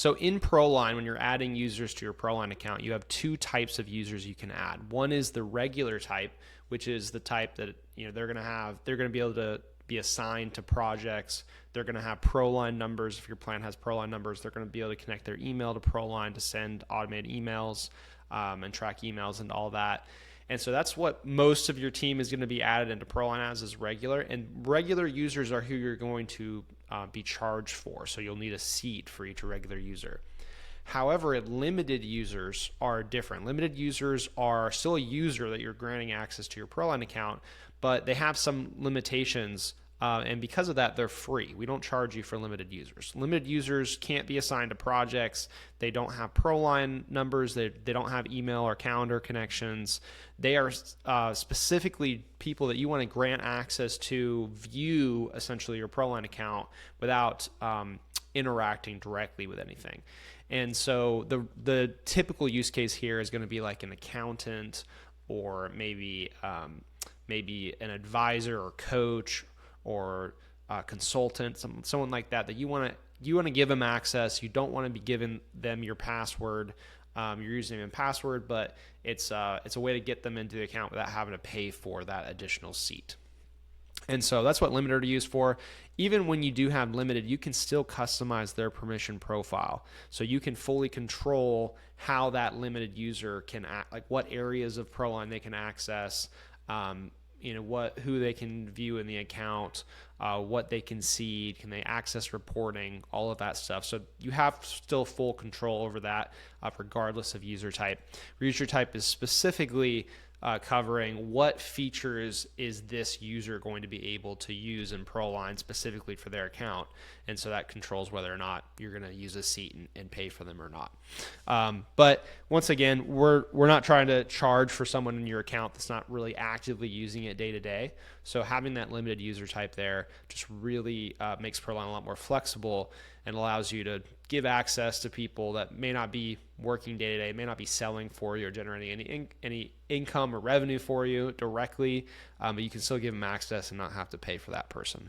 So in ProLine, when you're adding users to your ProLine account, you have two types of users you can add. One is the regular type, which is the type that they're going to be able to be assigned to projects. They're going to have ProLine numbers. If your plan has ProLine numbers, they're going to be able to connect their email to ProLine to send automated emails and track emails and all that. And so that's what most of your team is going to be added into ProLine as is regular. And regular users are who you're going to be charged for. So you'll need a seat for each regular user. However, limited users are different. Limited users are still a user that you're granting access to your ProLine account, but they have some limitations. And because of that, they're free. We don't charge you for limited users. Limited users can't be assigned to projects. They don't have ProLine numbers. They don't have email or calendar connections. They are specifically people that you want to grant access to view essentially your ProLine account without interacting directly with anything. And so the typical use case here is going to be like an accountant or maybe an advisor or coach or a consultant, someone like that you want to give them access. You don't want to be giving them your password, your username and password, but it's a way to get them into the account without having to pay for that additional seat. And so that's what limited are used for. Even when you do have limited, you can still customize their permission profile. So you can fully control how that limited user can act, like what areas of ProLine they can access, who they can view in the account, what they can see, can they access reporting, all of that stuff. So you have still full control over that regardless of user type. User type is specifically covering what features is this user going to be able to use in ProLine specifically for their account. And so that controls whether or not you're going to use a seat and pay for them or not. But once again, we're not trying to charge for someone in your account that's not really actively using it day to day. So having that limited user type there just really makes ProLine a lot more flexible and allows you to give access to people that may not be working day to day, may not be selling for you or generating any income or revenue for you directly, but you can still give them access and not have to pay for that person.